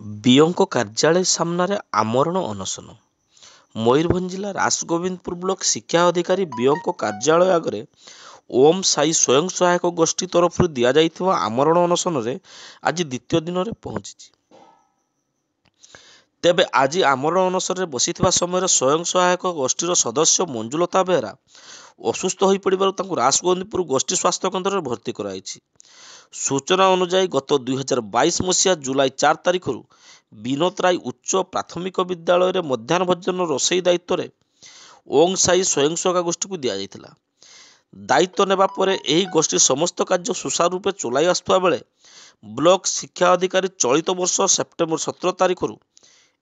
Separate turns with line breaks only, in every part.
ବିଓଙ୍କ କାର୍ଯ୍ୟାଳୟ ସାମ୍ନାରେ ଆମରଣ ଅନଶନ। ମୟୂରଭଞ୍ଜ ଜିଲ୍ଲା ରାସଗୋବିନ୍ଦପୁର ବ୍ଲକ ଶିକ୍ଷା ଅଧିକାରୀ ବିଓଙ୍କ କାର୍ଯ୍ୟାଳୟ ଆଗରେ ଓମ୍ ସାଇ ସ୍ୱୟଂ ସହାୟକ ଗୋଷ୍ଠୀ ତରଫରୁ ଦିଆଯାଇଥିବା ଆମରଣ ଅନଶନରେ ଆଜି ଦ୍ୱିତୀୟ ଦିନରେ ପହଞ୍ଚିଛି। ତେବେ ଆଜି ଆମରଣ ଅନଶନରେ ବସିଥିବା ସମୟରେ ସ୍ୱୟଂ ସହାୟକ ଗୋଷ୍ଠୀର ସଦସ୍ୟ ମଞ୍ଜୁଲତା ବେହେରା ଅସୁସ୍ଥ ହୋଇପଡ଼ିବାରୁ ତାଙ୍କୁ ରାସଗୋବିନ୍ଦପୁର ଗୋଷ୍ଠୀ ସ୍ୱାସ୍ଥ୍ୟ କେନ୍ଦ୍ରରେ ଭର୍ତ୍ତି କରାଯାଇଛି। ସୂଚନା ଅନୁଯାୟୀ ଗତ 2022 ମସିହା ଜୁଲାଇ 4 ତାରିଖରୁ ବିନୋଦ ରାୟ ଉଚ୍ଚ ପ୍ରାଥମିକ ବିଦ୍ୟାଳୟରେ ମଧ୍ୟାହ୍ନ ଭୋଜନ ରୋଷେଇ ଦାୟିତ୍ୱରେ ଓଂ ସାଇ ସ୍ୱୟଂ ସହାୟକ ଗୋଷ୍ଠୀକୁ ଦିଆଯାଇଥିଲା। ଦାୟିତ୍ୱ ନେବା ପରେ ଏହି ଗୋଷ୍ଠୀ ସମସ୍ତ କାର୍ଯ୍ୟ ସୁଚାରୁ ରୂପେ ଚଳାଇ ଆସୁଥିବା ବେଳେ ବ୍ଲକ ଶିକ୍ଷା ଅଧିକାରୀ ଚଳିତ ବର୍ଷ ସେପ୍ଟେମ୍ବର 17 ତାରିଖରୁ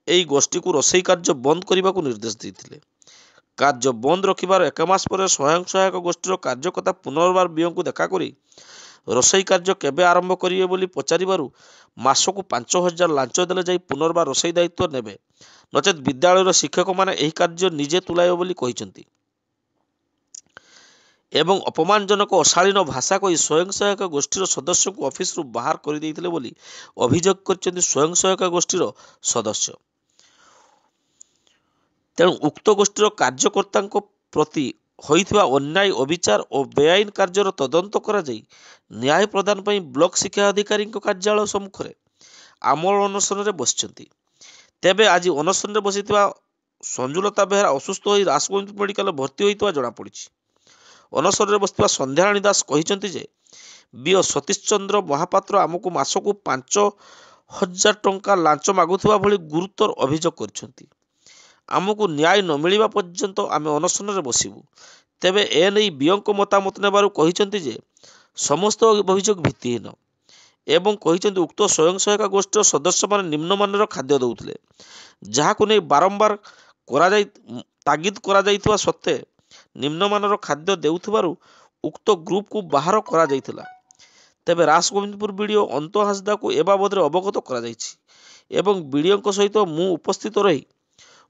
ଏହି ଗୋଷ୍ଠୀକୁ ରୋଷେଇ କାର୍ଯ୍ୟ ବନ୍ଦ କରିବାକୁ ନିର୍ଦ୍ଦେଶ ଦେଇଥିଲେ। କାର୍ଯ୍ୟ ବନ୍ଦ ରଖିବାର ଏକ ମାସ ପରେ ସ୍ୱୟଂ ସହାୟକ ଗୋଷ୍ଠୀର କାର୍ଯ୍ୟକର୍ତ୍ତା ପୁନର୍ବାର ବିଓଙ୍କୁ ଦେଖାକରି ରୋଷେଇ କାର୍ଯ୍ୟ କେବେ ଆରମ୍ଭ କରିବେ ବୋଲି ପଚାରିବାରୁ ମାସକୁ 5,000 ଲାଞ୍ଚ ଦେଲେ ଯାଇ ପୁନର୍ବାର ରୋଷେଇ ଦାୟିତ୍ୱ ନେବେ, ନଚେତ୍ ବିଦ୍ୟାଳୟର ଶିକ୍ଷକମାନେ ଏହି କାର୍ଯ୍ୟ ନିଜେ ତୁଲାଇବେ ବୋଲି କହିଛନ୍ତି ଏବଂ ଅପମାନଜନକ ଅଶାଳୀନ ଭାଷା କହି ସ୍ୱୟଂ ସହାୟକ ଗୋଷ୍ଠୀର ସଦସ୍ୟଙ୍କୁ ଅଫିସରୁ ବାହାର କରିଦେଇଥିଲେ ବୋଲି ଅଭିଯୋଗ କରିଛନ୍ତି ସ୍ୱୟଂ ସହାୟକ ଗୋଷ୍ଠୀର ସଦସ୍ୟ। ତେଣୁ ଉକ୍ତ ଗୋଷ୍ଠୀର କାର୍ଯ୍ୟକର୍ତ୍ତାଙ୍କ ପ୍ରତି ହୋଇଥିବା ଅନ୍ୟାୟ, ଅବିଚାର ଓ ବେଆଇନ କାର୍ଯ୍ୟର ତଦନ୍ତ କରାଯାଇ ନ୍ୟାୟ ପ୍ରଦାନ ପାଇଁ ବ୍ଲକ ଶିକ୍ଷା ଅଧିକାରୀଙ୍କ କାର୍ଯ୍ୟାଳୟ ସମ୍ମୁଖରେ ଆମରଣ ଅନଶନରେ ବସିଛନ୍ତି। ତେବେ ଆଜି ଅନଶନରେ ବସିଥିବା ସଞ୍ଜୁଲତା ବେହେରା ଅସୁସ୍ଥ ହୋଇ ରାସଗୋବିନ୍ଦପୁର ମେଡିକାଲରେ ଭର୍ତ୍ତି ହୋଇଥିବା ଜଣାପଡ଼ିଛି। ଅନଶନରେ ବସିଥିବା ସନ୍ଧ୍ୟାରାଣୀ ଦାସ କହିଛନ୍ତି ଯେ ବିଓ ସତୀଶ ଚନ୍ଦ୍ର ମହାପାତ୍ର ଆମକୁ ମାସକୁ 5,000 ଟଙ୍କା ଲାଞ୍ଚ ମାଗୁଥିବା ଭଳି ଗୁରୁତର ଅଭିଯୋଗ କରିଛନ୍ତି। ଆମକୁ ନ୍ୟାୟ ନ ମିଳିବା ପର୍ଯ୍ୟନ୍ତ ଆମେ ଅନଶନରେ ବସିବୁ। ତେବେ ଏନେଇ ବିଓଙ୍କ ମତାମତ ନେବାରୁ କହିଛନ୍ତି ଯେ ସମସ୍ତ ଅଭିଯୋଗ ଭିତ୍ତିହୀନ ଏବଂ କହିଛନ୍ତି ଉକ୍ତ ସ୍ୱୟଂ ସହାୟକ ଗୋଷ୍ଠୀର ସଦସ୍ୟମାନେ ନିମ୍ନମାନର ଖାଦ୍ୟ ଦେଉଥିଲେ, ଯାହାକୁ ନେଇ ବାରମ୍ବାର ତାଗିଦ କରାଯାଇଥିବା ସତ୍ତ୍ୱେ ନିମ୍ନମାନର ଖାଦ୍ୟ ଦେଉଥିବାରୁ ଉକ୍ତ ଗ୍ରୁପକୁ ବାହାର କରାଯାଇଥିଲା। ତେବେ ରାସଗୋବିନ୍ଦପୁର ବିଡିଓ ଅନ୍ତ ହାଁସଦାଙ୍କୁ ଏ ବାବଦରେ ଅବଗତ କରାଯାଇଛି ଏବଂ ବିଡିଓଙ୍କ ସହିତ ମୁଁ ଉପସ୍ଥିତ ରହି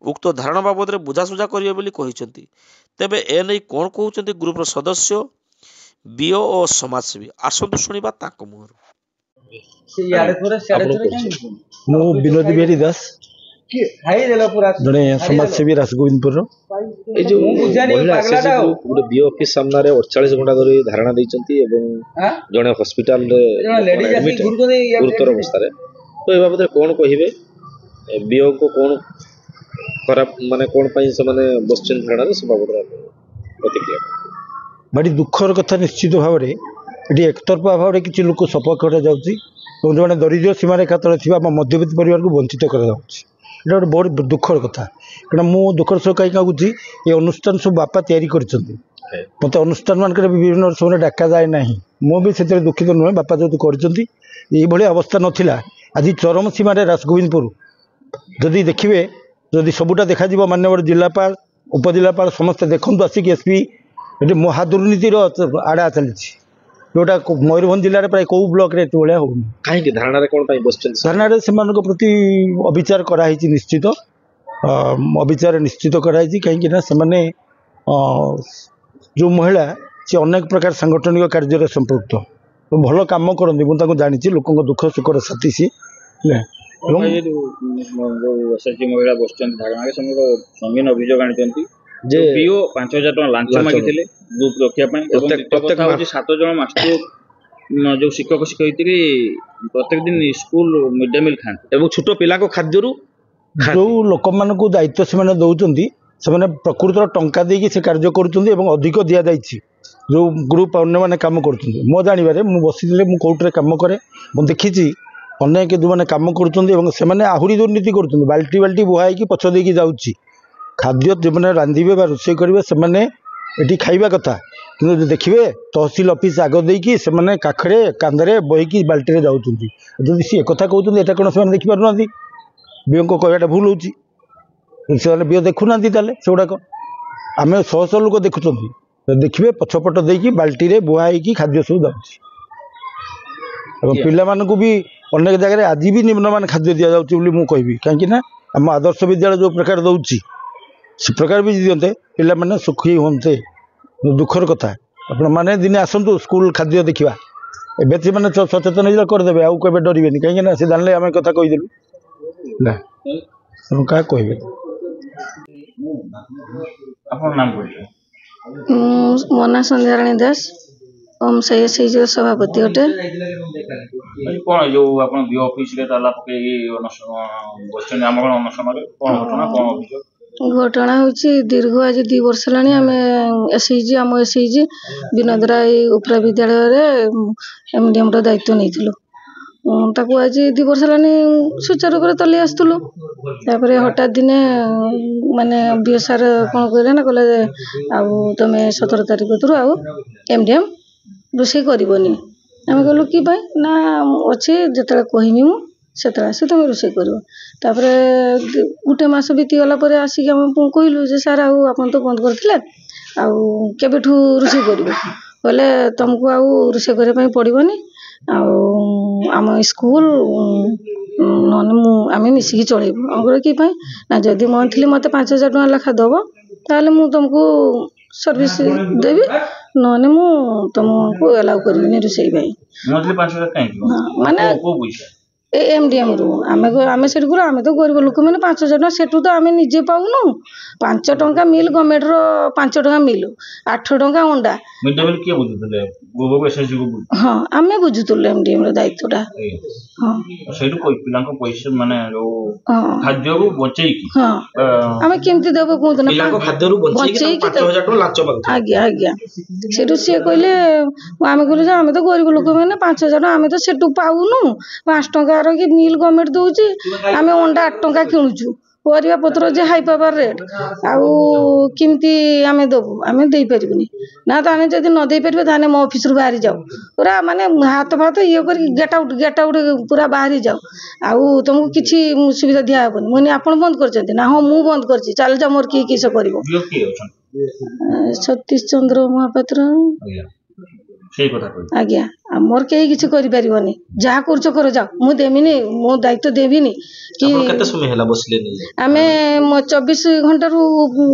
ଉକ୍ତ ଧାରଣା ବାବଦରେ ବୁଝାସୁଝା କରିବେ ବୋଲି କହିଛନ୍ତି। ତେବେ ଏନେଇ କ'ଣ କହୁଛନ୍ତି ଗ୍ରୁପର ସଦସ୍ୟ, ବିଓ ଓ ସମାଜସେବୀ, ଆସନ୍ତୁ ଶୁଣିବା ତାଙ୍କ ମୁହଁରୁ।
ମୁଁ ବିନୋଦ ବିହାରୀ ଦାସ, ଜଣେ ସମାଜସେବୀ ରାସଗୋବିନ୍ଦପୁର।
এই যে মহিলা এসএসজি গ্রুপ ଗୋଟେ ବିଓ ଅଫିସ ସାମ୍ନାରେ 48 ଘଣ୍ଟା ଧରି ଧାରଣା ଦେଇଛନ୍ତି ଏବଂ ଜଣେ ହସ୍ପିଟାଲରେ ଗୁରୁତର ଅବସ୍ଥାରେ, ତ ଏ ବାବଦରେ କ'ଣ କହିବେ? ବିଓଙ୍କ କ'ଣ ଖରାପ ମାନେ କ'ଣ ପାଇଁ ସେମାନେ ବସିଛନ୍ତି ଧାରଣାରେ, ସେ ବାବଦରେ ପ୍ରତିକ୍ରିୟା।
ଭାରି ଦୁଃଖର କଥା। ନିଶ୍ଚିତ ଭାବରେ ଏଠି ଏକତରଫା ଭାବରେ କିଛି ଲୋକ ସପୋର୍ଟ କରାଯାଉଛି ଏବଂ ଯେଉଁମାନେ ଦରିଦ୍ର ସୀମାରେଖା ତଳେ ଥିବା ଆମ ମଧ୍ୟବିତ୍ତ ପରିବାରକୁ ବଞ୍ଚିତ କରାଯାଉଛି। ଏଇଟା ଗୋଟେ ବହୁତ ଦୁଃଖର କଥା। କାରଣ ମୁଁ ଦୁଃଖର ସହ କାହିଁକି କହୁଛି, ଏ ଅନୁଷ୍ଠାନ ସବୁ ବାପା ତିଆରି କରିଛନ୍ତି। ମୋତେ ଅନୁଷ୍ଠାନ ମାନଙ୍କରେ ବିଭିନ୍ନ ସମୟରେ ଡାକାଯାଏ ନାହିଁ। ମୁଁ ବି ସେଥିରେ ଦୁଃଖିତ ନୁହେଁ। ବାପା ଯେହେତୁ କରିଛନ୍ତି, ଏଇଭଳି ଅବସ୍ଥା ନଥିଲା। ଆଜି ଚରମ ସୀମାରେ ରାସଗୋବିନ୍ଦପୁର ଯଦି ଦେଖିବେ, ଯଦି ସବୁଟା ଦେଖାଯିବ, ମାନ୍ୟବର ଜିଲ୍ଲାପାଳ, ଉପଜିଲ୍ଲାପାଳ ସମସ୍ତେ ଦେଖନ୍ତୁ ଆସିକି ଏସ୍ପି, ଏଠି ମହା ଦୁର୍ନୀତିର ଆଡ଼ା ଚାଲିଛି, ଯେଉଁଟା ମୟୂରଭଞ୍ଜ ଜିଲ୍ଲାରେ ପ୍ରାୟ କେଉଁ ବ୍ଲକରେ ଏତେ ଭଳିଆ ହେଉନି।
କାହିଁକି ଧାରଣାରେ କ'ଣ ପାଇଁ ବସିଛନ୍ତି?
ଧାରଣାରେ ସେମାନଙ୍କ ପ୍ରତି ଅବିଚାର କରାହେଇଛି। ନିଶ୍ଚିତ ଅବିଚାର ନିଶ୍ଚିତ କରାହେଇଛି। କାହିଁକିନା ସେମାନେ ଯେଉଁ ମହିଳା, ସେ ଅନେକ ପ୍ରକାର ସାଂଗଠନିକ କାର୍ଯ୍ୟରେ ସମ୍ପୃକ୍ତ, ଭଲ କାମ କରନ୍ତି। ମୁଁ ତାଙ୍କୁ ଜାଣିଛି, ଲୋକଙ୍କ ଦୁଃଖ ସୁଖର ସାଥୀ ସିଏ।
ଏବଂ ଏସ୍ଏଚଜି ମହିଳା ବସିଛନ୍ତି ଧାରଣାରେ, ସେମାନେ ସଙ୍ଗୀନ ଅଭିଯୋଗ ଆଣିଛନ୍ତି ଯେ ବିଓ 5,000 ଟଙ୍କା ଲାଞ୍ଚ ମାଗିଥିଲେ ଗ୍ରୁପ ରଖିବା ପାଇଁ ଏବଂ କଥା ହେଉଛି 7 ଜଣ ମାଷ୍ଟର, ଯେଉଁ ଶିକ୍ଷକ ଶିକ୍ଷୟିତ୍ରୀ ପ୍ରତ୍ୟେକ ଦିନ ସ୍କୁଲ ମିଡ୍ ଡେ ମିଲ୍ ଖାଆନ୍ତି ଏବଂ ଛୋଟ ପିଲାଙ୍କ ଖାଦ୍ୟରୁ
ଯେଉଁ ଲୋକମାନଙ୍କୁ ଦାୟିତ୍ୱ ସେମାନେ ଦେଉଛନ୍ତି, ସେମାନେ ପ୍ରକୃତର ଟଙ୍କା ଦେଇକି ସେ କାର୍ଯ୍ୟ କରୁଛନ୍ତି ଏବଂ ଅଧିକ ଦିଆଯାଇଛି। ଯେଉଁ ଗ୍ରୁପ ଅନ୍ୟମାନେ କାମ କରୁଛନ୍ତି, ମୋ ଜାଣିବାରେ, ମୁଁ ବସିଥିଲେ, ମୁଁ କୋର୍ଟରେ କାମ କରେ, ମୁଁ ଦେଖିଛି ଅନେକ ଯେଉଁମାନେ କାମ କରୁଛନ୍ତି ଏବଂ ସେମାନେ ଆହୁରି ଦୁର୍ନୀତି କରୁଛନ୍ତି। ବାଲ୍ଟି ବାଲ୍ଟି ବୁହା ହେଇକି ପଛ ଦେଇକି ଯାଉଛି। ଖାଦ୍ୟ ଯେଉଁମାନେ ରାନ୍ଧିବେ ବା ରୋଷେଇ କରିବେ ସେମାନେ ଏଠି ଖାଇବା କଥା, କିନ୍ତୁ ଯଦି ଦେଖିବେ ତହସିଲ ଅଫିସ ଆଗ ଦେଇକି ସେମାନେ କାଖରେ କାନ୍ଧରେ ବୋହିକି ବାଲ୍ଟିରେ ଯାଉଛନ୍ତି। ଯଦି ସିଏ ଏକଥା କହୁଛନ୍ତି, ଏଇଟା କ'ଣ ସେମାନେ ଦେଖିପାରୁନାହାନ୍ତି? ବିଓଙ୍କ କହିବାଟା ଭୁଲ ହେଉଛି। ସେମାନେ ବିଓ ଦେଖୁନାହାନ୍ତି, ତାହେଲେ ସେଗୁଡ଼ାକ ଆମେ ଶହ ଶହ ଲୋକ ଦେଖୁଛନ୍ତି। ଦେଖିବେ ପଛପଟ ଦେଇକି ବାଲ୍ଟିରେ ବୁହା ହେଇକି ଖାଦ୍ୟ ସବୁ ଯାଉଛି ଏବଂ ପିଲାମାନଙ୍କୁ ବି ଅନେକ ଜାଗାରେ ଆଜି ବି ନିମ୍ନମାନ ଖାଦ୍ୟ ଦିଆଯାଉଛି ବୋଲି ମୁଁ କହିବି। କାହିଁକିନା ଆମ ଆଦର୍ଶ ବିଦ୍ୟାଳୟ ଯେଉଁ ପ୍ରକାର ଦେଉଛି, ସେ ପ୍ରକାର ବି ଦିଅନ୍ତେ, ପିଲାମାନେ ସୁଖୀ ହୁଅନ୍ତେ। ଦୁଃଖର କଥା। ଆପଣମାନେ ଦିନେ ଆସନ୍ତୁ ସ୍କୁଲ ଖାଦ୍ୟ ଦେଖିବା। ଏବେ ସେମାନେ ସଚେତନ ହେଇଗଲେ କରିଦେବେ, ଆଉ କେବେ ଡରିବେନି। କାହିଁକିନା ସେ ଜାଣିଲେ ଆମେ କଥା କହିଦେଲୁ। ନା ଆପଣ କାହା କହିବେ?
ଆପଣଙ୍କ ନାମ କହିଲେ?
ମୋ ନାଁ ସନ୍ଧ୍ୟାରାଣୀ ଦାସ, ଓମ୍ ସାଇ ଏସ୍ଏଚ୍ଜି ସଭାପତି ଅଟେ।
କଣ ଯୋଉ ଆପଣ ବିଓ ଅଫିସରେ ତାଲା ପକେଇକି ବସିଛନ୍ତି ଆମ ଅନଶନରେ, କଣ ଘଟଣା, କଣ ଅଭିଯୋଗ?
ଘଟଣା ହେଉଛି ଦୀର୍ଘ ଆଜି 2 ବର୍ଷ ହେଲାଣି ଆମେ ଆମ ଏସ୍ଏଚ୍ଜି ବିନୋଦରାୟ ଉପରା ବିଦ୍ୟାଳୟରେ MDMର ଦାୟିତ୍ୱ ନେଇଥିଲୁ। ତାକୁ ଆଜି 2 ବର୍ଷ ହେଲାଣି ସୁଚାରୁ ରୂପରେ ତଲେଇ ଆସୁଥିଲୁ। ତାପରେ ହଠାତ୍ ଦିନେ ମାନେ ବିଓ ସାର୍ କ'ଣ କହିଲେ ନା, କହିଲେ ଆଉ ତମେ 17 ତାରିଖ କତରୁ ଆଉ MDM ରୋଷେଇ କରିବନି। ଆମେ କହିଲୁ କି ପାଇଁ ନା ଅଛି, ଯେତେବେଳେ କହିବି ମୁଁ ସେତେବେଳେ ଆସି ତମେ ରୋଷେଇ କରିବ। ତାପରେ 1 ମାସ ବିତିଗଲା ପରେ ଆସିକି ଆମେ କହିଲୁ ଯେ ସାର୍ ଆଉ ଆପଣ ତ ବନ୍ଦ କରିଥିଲେ, ଆଉ କେବେଠୁ ରୋଷେଇ କରିବ? କହିଲେ ତମକୁ ଆଉ ରୋଷେଇ କରିବା ପାଇଁ ପଡ଼ିବନି, ଆଉ ଆମ ସ୍କୁଲ ନହେଲେ ଆମେ ମିଶିକି ଚଳେଇବୁ। ଆମେ କହିଲୁ କି ପାଇଁ ନା, ଯଦି ମନ୍ଥଲି ମୋତେ 5,000 ଟଙ୍କା ଲେଖା ଦେବ ତାହେଲେ ମୁଁ ତମକୁ ସର୍ଭିସ୍ ଦେବି, ନହେଲେ ମୁଁ ତମକୁ ଏଲାଉ କରିବିନି ରୋଷେଇ ପାଇଁ। ମାନେ ଏ MDMରୁ ଆମେ ସେଠି କରୁ, ଆମେ ତ ଗରିବ ଲୋକମାନେ 5,000 ଟଙ୍କା ସେଠୁ ତ ଆମେ ନିଜେ ପାଉନୁ। 5 ଟଙ୍କା ମିଲ୍ ଗଭର୍ଣ୍ଣମେଣ୍ଟର, 5 ଟଙ୍କା ମିଲ୍, 8 ଟଙ୍କା ଅଣ୍ଡା। ହଁ ଆମେ ବୁଝୁଥିଲୁ MDMର ଦାୟିତ୍ୱଟା।
ପିଲାଙ୍କ ପଇସା ମାନେ ଖାଦ୍ୟରୁ ବଞ୍ଚେଇକି
ଆମେ କେମିତି ଦେବୁ କୁହନ୍ତୁ ନା, ବଞ୍ଚେଇକି ଆଜ୍ଞା। ସେଠୁ ସିଏ କହିଲେ, ଆମେ କହିଲୁ ଯେ ଆମେ ତ ଗରିବ ଲୋକମାନେ 5,000 ଟଙ୍କା ଆମେ ତ ସେଠୁ ପାଉନୁ, 5 ଟଙ୍କାର କି ମିଲ୍ ଗଭର୍ଣ୍ଣମେଣ୍ଟ ଦେଉଛି, ଆମେ ଅଣ୍ଡା 8 ଟଙ୍କା କିଣୁଛୁ, ପରିବା ପତ୍ର ଯେ ହାଇ ପାୱାର ରେଟ୍, ଆଉ କେମିତି ଆମେ ଦେବୁ? ଆମେ ଦେଇପାରିବୁନି। ନା ତାହେଲେ ଯଦି ନ ଦେଇପାରିବେ ତାହେଲେ ମୋ ଅଫିସରୁ ବାହାରି ଯାଉ, ପୁରା ମାନେ ହାତ ଫାତ ଇଏ କରିକି ଗେଟ୍ ଆଉଟ୍ ପୁରା ବାହାରି ଯାଉ, ଆଉ ତମକୁ କିଛି ସୁବିଧା ଦିଆହେବନି। ମୁଁ ଆପଣ ବନ୍ଦ କରିଛନ୍ତି ନା? ହଁ ମୁଁ ବନ୍ଦ କରିଛି, ଚାଲ ଯା, ମୋର କିଏ କିସ କରିବ? ସତୀଶ ଚନ୍ଦ୍ର ମହାପାତ୍ର। ଆଜ୍ଞା, ମୋର କେହି କିଛି କରିପାରିବନି, ଯାହା କରୁଛ କର, ଯାଅ, ମୁଁ ଦେବିନି, ମୋ ଦାୟିତ୍ୱ ଦେବିନି। କି
କେତେ ସମୟ ହେଲା ବସିଲେନି?
ଆମେ 24 ଘଣ୍ଟାରୁ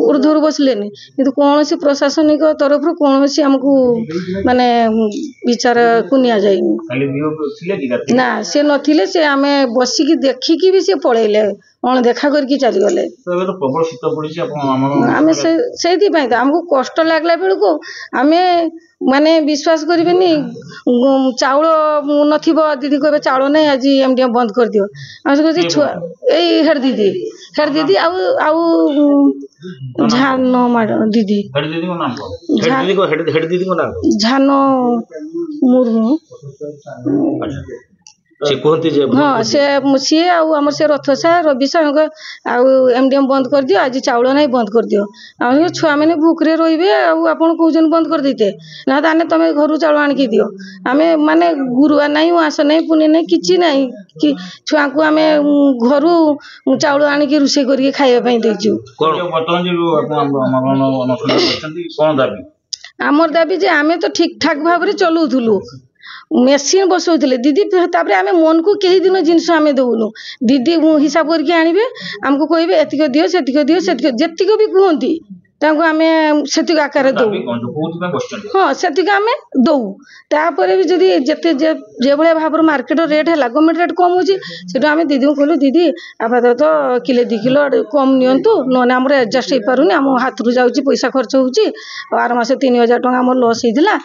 ଉର୍ଦ୍ଧ୍ୱରୁ ବସିଲେନି, କିନ୍ତୁ କୌଣସି ପ୍ରଶାସନିକ ତରଫରୁ କୌଣସି ଆମକୁ ମାନେ ବିଚାରକୁ ନିଆଯାଇନି। ନା ସେ ନଥିଲେ, ସେ ଆମେ ବସିକି ଦେଖିକି ବି ସେ ପଳେଇଲେ, ଦେଖା କରିକି ଚାଲିଗଲେ। ଆମେ ସେଇଥିପାଇଁ ତ ଆମକୁ କଷ୍ଟ ଲାଗିଲା ବେଳକୁ ଆମେ ମାନେ ବିଶ୍ୱାସ କରିବେନି, ଚାଉଳ ନଥିବ, ଦିଦି କହିବେ ଚାଉଳ ନାହିଁ, ଆଜି MDM ବନ୍ଦ କରିଦିଅ। ଆମେ କହୁଛି ଛୁଆ ଏଇ ହେଡ୍ ଦିଦି ଆଉ ଝାନ ଦିଦି, ଝାନ ମୁର୍ମୁ। ହଁ ସିଏ ଆଉ ଆମର ସେ ରଥ ସାର୍, ରବି ସାର୍ ଆଉ MDM ବନ୍ଦ କରିଦିଅ, ଆଜି ଚାଉଳ ନାହିଁ, ବନ୍ଦ କରିଦିଅ। ଆମେ ଛୁଆମାନେ ଭୁକରେ ରହିବେ, ଆଉ ଆପଣ କହୁଛନ୍ତି ବନ୍ଦ କରିଦେଇତେ, ନା ତାହେଲେ ତମେ ଘରୁ ଚାଉଳ ଆଣିକି ଦିଅ। ଆମେ ମାନେ ଗୁରୁବାର ନାହିଁ, ମାସ ନାହିଁ, ପୁନି ନାହିଁ, କିଛି ନାହିଁ, କି ଛୁଆଙ୍କୁ ଆମେ ଘରୁ ଚାଉଳ ଆଣିକି ରୋଷେଇ କରିକି ଖାଇବା ପାଇଁ ଦେଇଛୁ। ଆମର ଦାବି ଯେ ଆମେ ତ ଠିକ୍ ଠାକ୍ ଭାବରେ ଚଲଉଥିଲୁ, ମେସିନ୍ ବସଉଥିଲେ ଦିଦି। ତାପରେ ଆମେ ମନକୁ କେହି ଦିନ ଜିନିଷ ଆମେ ଦଉନୁ, ଦିଦି ହିସାବ କରିକି ଆଣିବେ, ଆମକୁ କହିବେ ଏତିକି ଦିଅ, ସେତିକି ଦିଅ, ଯେତିକି ବି କୁହନ୍ତି ତାଙ୍କୁ ଆମେ ସେତିକି ଆକାରରେ ଦଉ। ହଁ ସେତିକି ଆମେ ଦଉ। ତାପରେ ବି ଯଦି ଯେଭଳିଆ ଭାବରେ ମାର୍କେଟ ରେଟ୍ ହେଲା, ଗଭର୍ଣ୍ଣମେଣ୍ଟ ରେଟ୍ କମ୍ ହେଉଛି, ସେଠୁ ଆମେ ଦିଦିଙ୍କୁ କହିଲୁ, ଦିଦି ଆପାତତଃ କିଲୋ 2 କିଲୋ କମ୍ ନିଅନ୍ତୁ, ନହେଲେ ଆମର ଆଡ଼ଜଷ୍ଟ ହେଇପାରୁନି, ଆମ ହାତରୁ ଯାଉଛି, ପଇସା ଖର୍ଚ୍ଚ ହେଉଛି, ଆଉ ଆର ମାସ 3,000 ଟଙ୍କା ଆମର ଲସ୍ ହେଇଥିଲା,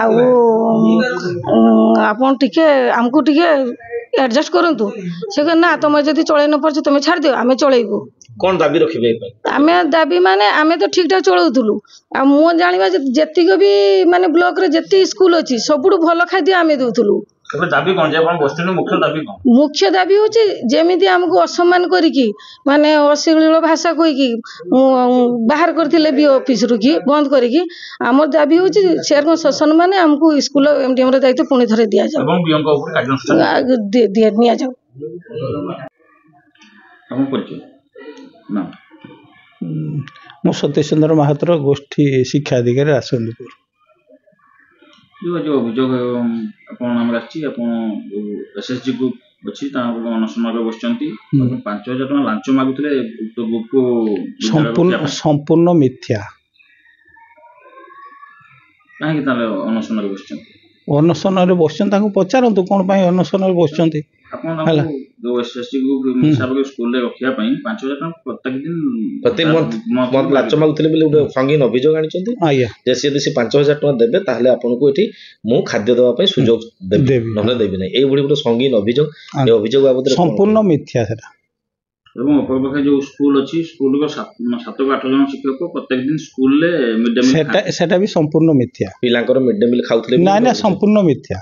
ଆଉ ଆପଣ ଟିକେ ଆମକୁ ଟିକେ ଆଡ଼ଜଷ୍ଟ କରନ୍ତୁ। ସେ କହିଲେ ନା, ତମେ ଯଦି ଚଳେଇ ନ ପାରୁଛ ତମେ ଛାଡ଼ିଦିଅ, ଆମେ ଚଳେଇବୁ।
କ'ଣ ଦାବି ରଖିବେ?
ଆମେ ଦାବି ମାନେ ଆମେ ତ ଠିକ୍ ଠାକ୍ ଚଳଉଥିଲୁ, ଆଉ ମୁଁ ଜାଣିବା ଯେତିକି ବି ମାନେ ବ୍ଲକରେ ଯେତିକି ସ୍କୁଲ ଅଛି ସବୁଠୁ ଭଲ ଖାଦ୍ୟ ଆମେ ଦେଉଥିଲୁ। ମୁଖ୍ୟ ଦାବି ହେଉଛି ଯେମିତି ଆମକୁ ଅସମ୍ମାନ କରିକି, ମାନେ ଅଶ୍ଳୀଳ ଭାଷା କହିକି ବାହାର କରିଥିଲେ ବିଓ ଅଫିସରୁ କି ବନ୍ଦ କରିକି, ଆମର ଦାବି ହେଉଛି ସେରକମ ଶାସନ ମାନେ ଆମକୁ ସ୍କୁଲ MDMର ଦାୟିତ୍ୱ ପୁଣି ଥରେ ନିଆଯାଉ।
ମୁଁ ସତୀଶ ଚନ୍ଦ୍ର ମାହାତ୍ର, ଗୋଷ୍ଠୀ ଶିକ୍ଷା ଅଧିକାରୀ, ଆସନ୍ଦିପୁର।
ଯେଉଁ ଅଭିଯୋଗ ଆପଣ ନାମରେ ଆସିଛି, ଆପଣ SSG ଗ୍ରୁପ ଅଛି ତାଙ୍କ ଅନଶନରେ ବସିଛନ୍ତି, 5,000 ଟଙ୍କା ଲାଞ୍ଚ ମାଗୁଥିଲେ ଗ୍ରୁପକୁ,
ସମ୍ପୂର୍ଣ୍ଣ ମିଥ୍ୟା।
କାହିଁକି ତାହେଲେ ଅନଶନରେ ବସିଛନ୍ତି?
ଅନଶନରେ ବସିଛନ୍ତି, ତାଙ୍କୁ ପଚାରନ୍ତୁ କ'ଣ ପାଇଁ ଅନଶନରେ ବସିଛନ୍ତି।
ଆପଣ जो एसएससी ग्रुप हिसाब के स्कूल रे रखिया पई 5000 टका प्रत्येक दिन
प्रति मंथ लाच मागुଥିଲେ ବୋଲି ଗୋଟେ ସଙ୍ଗୀନ ଅଭିଯୋଗ ଆଣିଛନ୍ତି ଯେ ସେ ଯଦି ସେ 5000 ଟଙ୍କା ଦେବେ ତାହେଲେ ଆପଣଙ୍କୁ ଏଠି ମୁଁ ଖାଦ୍ୟ ଦେବା ପାଇଁ ସୁଯୋଗ ଦେବି ନହେଲେ ଦେବି ନାହିଁ ଏଇଭଳି ଗୋଟେ ସଙ୍ଗୀନ ଅଭିଯୋଗ ଏ ଅଭିଯୋଗ ବାବଦରେ ସମ୍ପୂର୍ଣ୍ଣ ମିଥ୍ୟା ସେଟା
ଏବଂ ଅପରପକ୍ଷେ जो स्कूल अछि स्कूल को 7 ରୁ 8 ଜଣ ଶିକ୍ଷକ ପ୍ରତ୍ୟେକ ଦିନ ସ୍କୁଲ ରେ ମିଡ୍ ଡେ ମିଲ୍
ସେଟା ବି ସମ୍ପୂର୍ଣ୍ଣ ମିଥ୍ୟା ପିଲାଙ୍କର ମିଡ୍ ଡେ ମିଲ୍ ଖାଉଥିଲେ ନା ନା ସମ୍ପୂର୍ଣ୍ଣ ମିଥ୍ୟା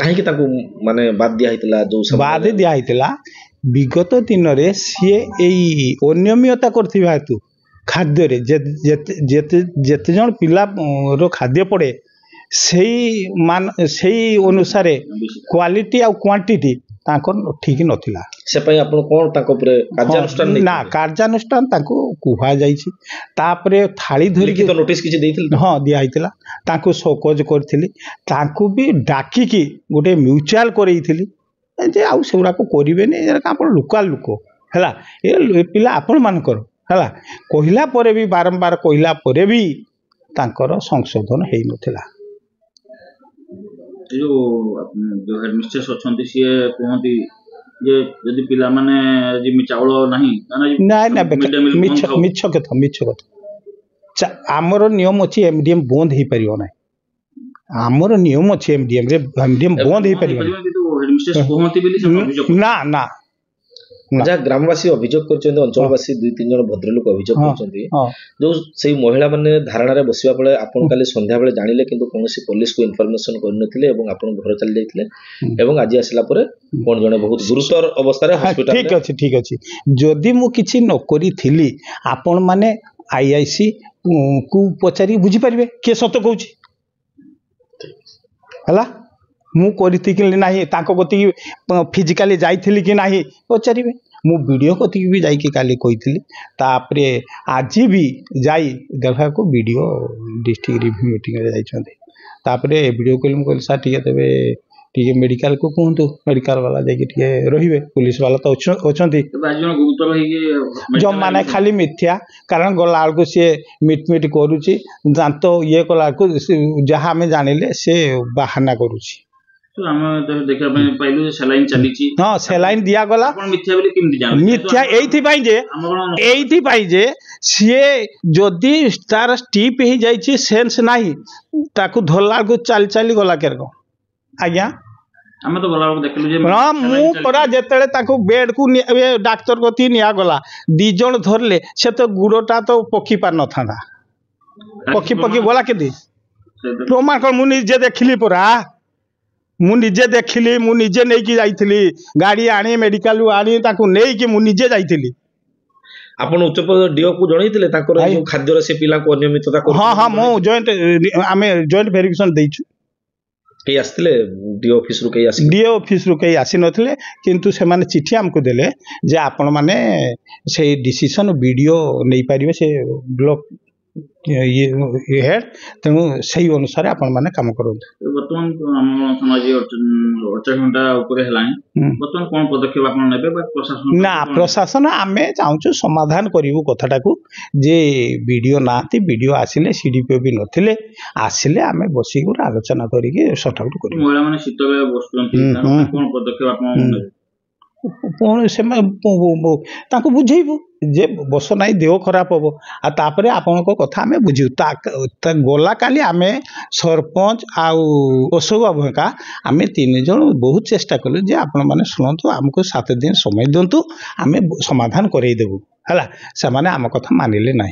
କାହିଁକି ତାଙ୍କୁ ମାନେ ବାଦ ଦିଆ ହେଇଥିଲା ଯୋଉ ବାଦ ଦିଆ ହେଇଥିଲା ବିଗତ ଦିନରେ ସିଏ ଏଇ ଅନିୟମିତତା କରିଥିବା ହେତୁ ଖାଦ୍ୟରେ ଯେତେ ଜଣ ପିଲାର ଖାଦ୍ୟ ପଡ଼େ ସେଇ ଅନୁସାରେ କ୍ୱାଲିଟି ଆଉ କ୍ୱାଣ୍ଟିଟି ତାଙ୍କର ଠିକ୍ ନଥିଲା ସେ ପାଇଁ ଆପଣ କ'ଣ ତାଙ୍କ ଉପରେ କାର୍ଯ୍ୟାନୁଷ୍ଠାନ ନା କାର୍ଯ୍ୟାନୁଷ୍ଠାନ ତାଙ୍କୁ କୁହାଯାଇଛି ତାପରେ ଥାଳି ଧରିକି ନୋଟିସ୍ କିଛି ଦେଇଥିଲେ ହଁ ଦିଆହେଇଥିଲା ତାଙ୍କୁ ସକୋଜ କରିଥିଲି ତାଙ୍କୁ ବି ଡାକିକି ଗୋଟେ ମ୍ୟୁଚୁଆଲ କରେଇଥିଲି ଯେ ଆଉ ସେଗୁଡ଼ାକ କରିବେନି ଆପଣ ଲୋକାଲ ଲୋକ ହେଲା ଏ ପିଲା ଆପଣମାନଙ୍କର ହେଲା କହିଲା ପରେ ବି ବାରମ୍ବାର କହିଲା ପରେ ବି ତାଙ୍କର ସଂଶୋଧନ ହେଇନଥିଲା
जो हेडमिस्ट्रेस अच्छी सी कहती जे यदि पिला माने चाउल नहीं
मिछ कथा आमर नियम अच्छी एमडीएम बंद हो पार ना आमर नियम अच्छी एमडीएम बंद हो पार ना ना जहाँ ग्रामवासी अभियोग कर अंचलवासी 2-3 जन भद्रलोक अभियोग जो से महिला माने धारणा बसवा बेले आपन काली संध्या बेले जानिले किंतु कोनोसी पुलिस को इन्फॉर्मेशन करनथिले एवं आपन घर चली जाइथिले एवं आज आसला परे कोन जने बहुत गुरुतर अवस्था रे हॉस्पिटल ठीक अछि जदि मु किछि न करी थिली आपन माने आईआईसी को पचारी बुझी परिबे के सत कहूची हला मु करती कि नहीं ताको गति फिजिकली जाइथिली कि नहीं पचारिबे मु वीडियो कति भी जाई कि काली कहिथिली तापरे आज भी जाई देखा को वीडियो डिस्ट्रिक्ट रिव्यू मीटिंग रे जाइछन्ते तापरे वीडियो कॉल मु कहली सर ठीक है टीके मेडिकल को कहतु मेडिकल वाला जाके टीके रहिबे पुलिस वाला तो अछंती जो माने खाली मिथ्या कारण गला को से मिट करूची दांत ये कला को जहां हमें जानिले से बहाना करूची हाँ सेलाइन दिया गला मिथ्या जे सीए जदि तार स्टीप ही जाइए सेंस नहीं ताकू धरला को चल चली गला के आज्ञा
आमे तो गला देखलु जे
हां मु परा जेतले ताकू बेड को डॉक्टर गति निया गला 2 जण धरले से तो गुड़ोटा तो पखी पार न थांदा पखी गला के दी प्रमाण कर मु निजे देखली परा मु निजे देखली मु निजे नहीं की जाइथिली गाड़ी आनी मेडिकल आनी ताकू नहीं कि मु निजे जाइथिली आपण उच्च पद डीओ को जणैथिले ताकर खाद्य रे से पिला को अनियमितता कर हां हां मु जॉइंट आमे जॉइंट वेरिफिकेशन देइछु कई आसले डीओ ऑफिस रु कई आसी नथिले किंतु से माने चिट्ठी हमको देले जे आपण माने से डिसीजन वीडियो नहीं पारिबे से ब्लॉक ये हेड तेणु सही अनुसार आपण माने काम करंतु
वर्तमान हम समाज 8 घंटा ऊपर हेलानी वर्तमान कोन पदक्षेप आपण नेबे प्रशासन
ना प्रशासन आमे चाहूछु समाधान करिवु कथाटा को जे वीडियो नाती वीडियो आसिले सीडीपीओ भी नथिले आसिले आमे बसी गुर आलोचना करिके सटाउट करिवु
महिला माने शीतले बसुंती कोन पदक्षेप आपण नेबे
से बुझेबू जे बस नाई देह खराब हम आपर आपण कथा आम बुझू गला काली आम सरपंच आशोक बाबू का आम 3 जन बहुत चेष्टा कलु जे आपण मैंने शुणु आमको 7 दिन समय दिंतु आम समाधान करदेबू है से आम कथा मानिले ना।